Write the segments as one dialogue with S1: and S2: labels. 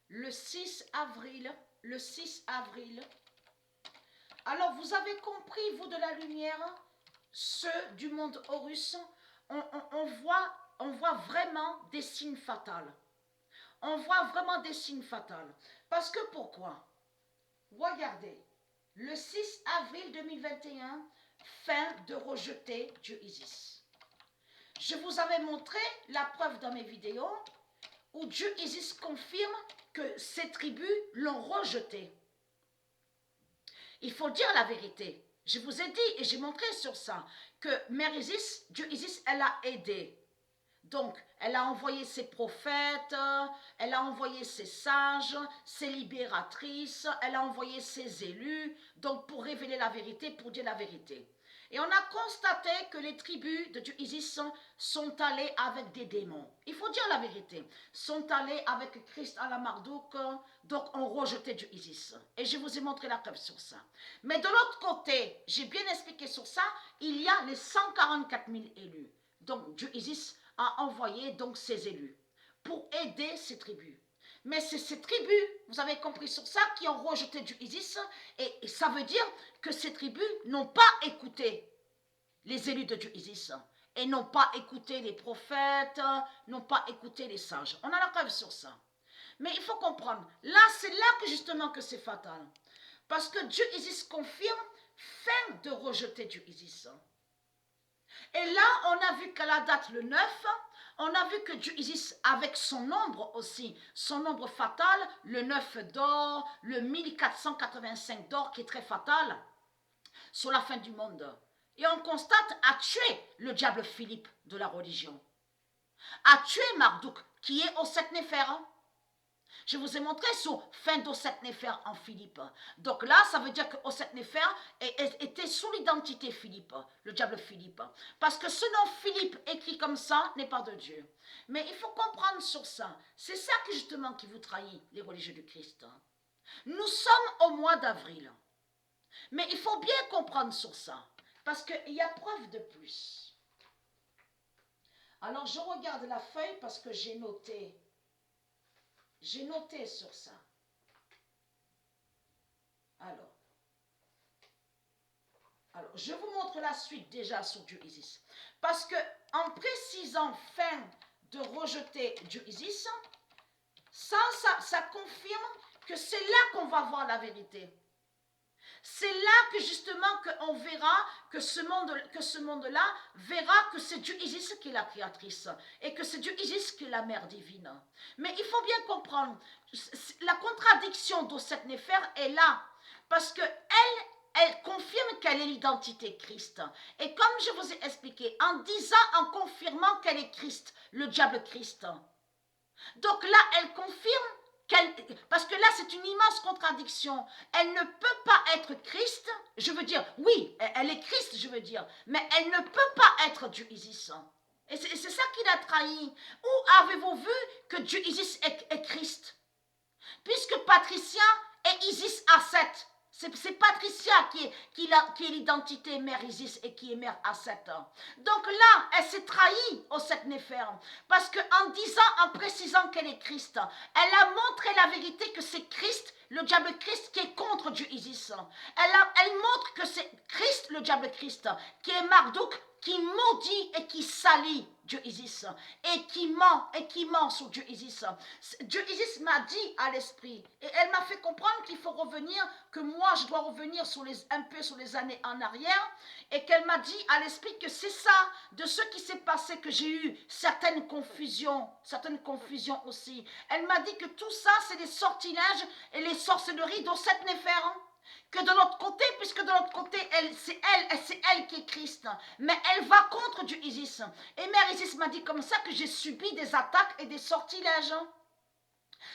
S1: le 6 avril, le 6 avril. Alors, vous avez compris, vous de la lumière, ceux du monde Horus, on voit vraiment des signes fatals. On voit vraiment des signes fatals. Parce que pourquoi? Regardez, le 6 avril 2021, fin de rejeter Dieu Isis. Je vous avais montré la preuve dans mes vidéos où Dieu Isis confirme que ces tribus l'ont rejeté. Il faut dire la vérité. Je vous ai dit et j'ai montré sur ça que Mère Isis, Dieu Isis, elle a aidé. Donc, elle a envoyé ses prophètes, elle a envoyé ses sages, ses libératrices, elle a envoyé ses élus, donc pour révéler la vérité, pour dire la vérité. Et on a constaté que les tribus de Dieu Isis sont allées avec des démons. Il faut dire la vérité. Sont allées avec Christ à la Marduk, donc ont rejeté Dieu Isis. Et je vous ai montré la preuve sur ça. Mais de l'autre côté, j'ai bien expliqué sur ça, il y a les 144 000 élus. Donc Dieu Isis a envoyé donc ses élus pour aider ces tribus. Mais c'est ces tribus, vous avez compris sur ça, qui ont rejeté Dieu Isis, et ça veut dire que ces tribus n'ont pas écouté les élus de Dieu Isis, et n'ont pas écouté les prophètes, n'ont pas écouté les sages. On a la preuve sur ça. Mais il faut comprendre, là c'est là que justement que c'est fatal. Parce que Dieu Isis confirme fin de rejeter Dieu Isis. Et là, on a vu qu'à la date le 9, on a vu que Dieu Isis, avec son nombre aussi, son nombre fatal, le 9 d'or, le 1485 d'or, qui est très fatal, sur la fin du monde. Et on constate a tué le diable Philippe de la religion. A tué Marduk, qui est au 7 Néfer. Je vous ai montré sous fin d'Osset Néfer en Philippe. Donc là, ça veut dire que Osset Néfer était sous l'identité Philippe, le diable Philippe. Parce que ce nom Philippe écrit comme ça n'est pas de Dieu. Mais il faut comprendre sur ça. C'est ça que justement qui vous trahit, les religieux du Christ. Nous sommes au mois d'avril. Mais il faut bien comprendre sur ça. Parce qu'il y a preuve de plus. Alors je regarde la feuille parce que j'ai noté. J'ai noté sur ça. Alors, je vous montre la suite déjà sur Dieu Isis. Parce que en précisant fin de rejeter Dieu Isis, ça confirme que c'est là qu'on va voir la vérité. C'est là que justement qu'on verra que ce monde-là verra que c'est Dieu Isis qui est la créatrice et que c'est Dieu Isis qui est la mère divine. Mais il faut bien comprendre, la contradiction d'Osset Néfer est là parce que elle confirme qu'elle est l'identité Christ. Et comme je vous ai expliqué, en confirmant qu'elle est Christ, le diable Christ. Donc là, elle confirme parce que là, c'est une immense contradiction. Elle ne peut pas être Christ, je veux dire, oui, elle est Christ, je veux dire, mais elle ne peut pas être Dieu Isis. Et c'est ça qui l'a trahi. Où avez-vous vu que Dieu Isis est Christ? Puisque Patricia est Isis Asset. C'est Patricia qui est l'identité mère Isis et qui est mère Asset. Donc là, elle s'est trahie au 7 Néfer. Parce en précisant qu'elle est Christ, elle a montré la vérité que c'est Christ, le diable Christ, qui est contre Dieu Isis. Elle montre que c'est Christ, le diable Christ, qui est Marduk, qui maudit et qui salit Dieu Isis et qui ment sur Dieu Isis. Dieu Isis m'a dit à l'esprit et elle m'a fait comprendre qu'il faut revenir, que moi je dois revenir un peu sur les années en arrière et qu'elle m'a dit à l'esprit que c'est ça de ce qui s'est passé que j'ai eu certaines confusions aussi. Elle m'a dit que tout ça c'est des sortilèges et les sorcelleries d'Osset Néfer. Que de l'autre côté, puisque de l'autre côté, c'est elle qui est Christ, mais elle va contre Dieu Isis. Et Mère Isis m'a dit comme ça que j'ai subi des attaques et des sortilèges.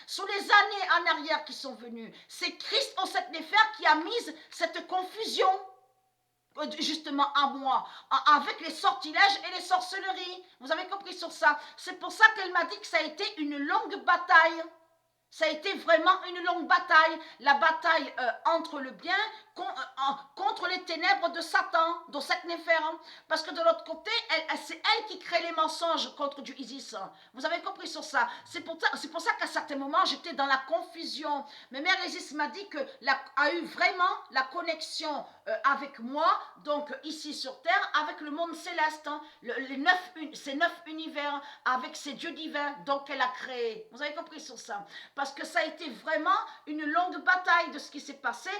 S1: Sur les années en arrière qui sont venues, c'est Christ au 7 Néfer qui a mis cette confusion, justement à moi, avec les sortilèges et les sorcelleries. Vous avez compris sur ça? C'est pour ça qu'elle m'a dit que ça a été une longue bataille. Ça a été vraiment une longue bataille, la bataille entre le bien contre les ténèbres de Satan, dans cette Néphère. Parce que de l'autre côté, c'est elle qui crée les mensonges contre du Isis. Vous avez compris sur ça. C'est pour ça qu'à certains moments, j'étais dans la confusion. Mais Mère Isis m'a dit qu'elle a eu vraiment la connexion avec moi, donc ici sur Terre, avec le monde céleste, ces 9 univers, avec ces dieux divins, donc elle a créé. Vous avez compris sur ça. Parce que ça a été vraiment une longue bataille de ce qui s'est passé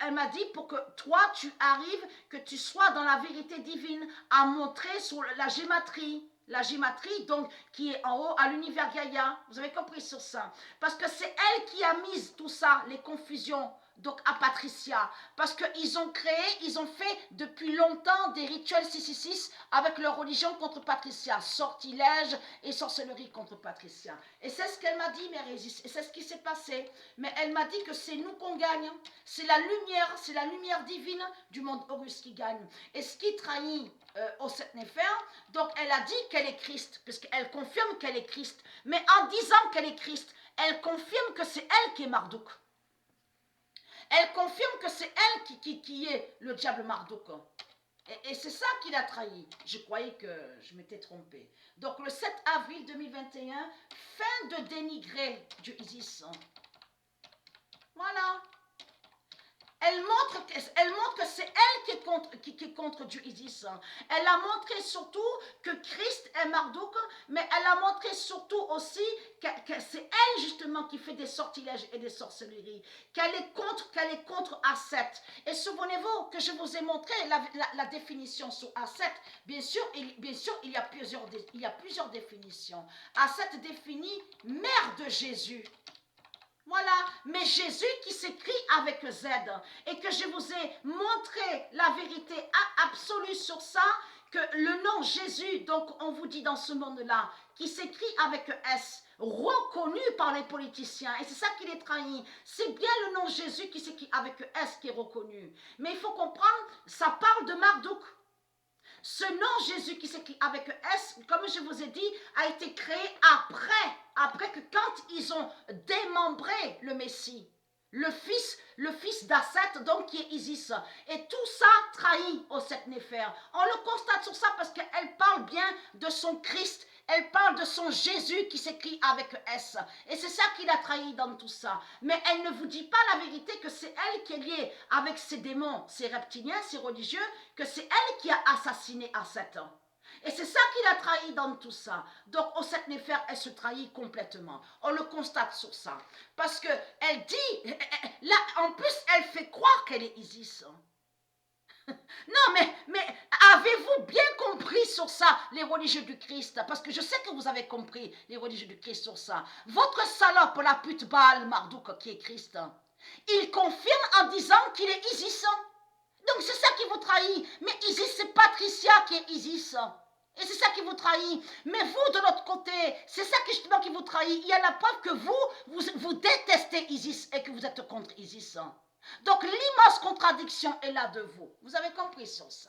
S1: elle m'a dit, pour que toi tu arrives, que tu sois dans la vérité divine, à montrer sur la gématrie. La gématrie, donc, qui est en haut à l'univers Gaïa. Vous avez compris sur ça. Parce que c'est elle qui a mis tout ça, les confusions, donc à Patricia. Parce qu'ils ont fait depuis longtemps des rituels 666 avec leur religion contre Patricia. Sortilège et sorcellerie contre Patricia. Et c'est ce qu'elle m'a dit, Mère Isis. Et c'est ce qui s'est passé. Mais elle m'a dit que c'est nous qu'on gagne. C'est la lumière divine du monde Horus qui gagne. Et ce qui trahit au Sept Néphère, donc elle a dit qu'elle est Christ, puisqu'elle confirme qu'elle est Christ. Mais en disant qu'elle est Christ, elle confirme que c'est elle qui est Marduk. Elle confirme que c'est elle qui est le diable Marduk. Et c'est ça qui l'a trahi. Je croyais que je m'étais trompée. Donc le 7 avril 2021, fin de dénigrer Dieu Isis. Voilà. Elle montre que c'est elle qui est contre Dieu Isis. Elle a montré surtout que Christ est Marduk, mais elle a montré surtout aussi que c'est elle justement qui fait des sortilèges et des sorcelleries, qu'elle est contre Aset. Et souvenez-vous que je vous ai montré la définition sur Aset. Bien sûr, il y a plusieurs définitions. Aset définit mère de Jésus. Voilà, mais Jésus qui s'écrit avec Z, et que je vous ai montré la vérité absolue sur ça, que le nom Jésus, donc on vous dit dans ce monde-là, qui s'écrit avec S, reconnu par les politiciens, et c'est ça qui les trahit. C'est bien le nom Jésus qui s'écrit avec S qui est reconnu. Mais il faut comprendre, ça parle de Marduk. Ce nom Jésus qui s'écrit avec S, comme je vous ai dit, a été créé après que quand ils ont démembré le Messie, le fils d'Asset, donc qui est Isis, et tout ça trahit au Sept Néphère. On le constate sur ça parce qu'elle parle bien de son Christ, elle parle de son Jésus qui s'écrit avec S. Et c'est ça qui l'a trahi dans tout ça. Mais elle ne vous dit pas la vérité que c'est elle qui est liée avec ces démons, ces reptiliens, ces religieux, que c'est elle qui a assassiné Asset. Et c'est ça qui l'a trahi dans tout ça. Donc au Sept Néphère, elle se trahit complètement. On le constate sur ça. Parce qu'elle dit, là en plus elle fait croire qu'elle est Isis. Non, mais avez-vous bien compris sur ça, les religieux du Christ? Parce que je sais que vous avez compris, les religieux du Christ, sur ça. Votre salope, la pute Baal Marduk, qui est Christ, il confirme en disant qu'il est Isis. Donc c'est ça qui vous trahit. Mais Isis, c'est Patricia qui est Isis. Et c'est ça qui vous trahit. Mais vous, de l'autre côté, c'est ça qui, justement, qui vous trahit. Il y a la preuve que vous détestez Isis et que vous êtes contre Isis. Donc l'immense contradiction est là de vous. Vous avez compris sur ça.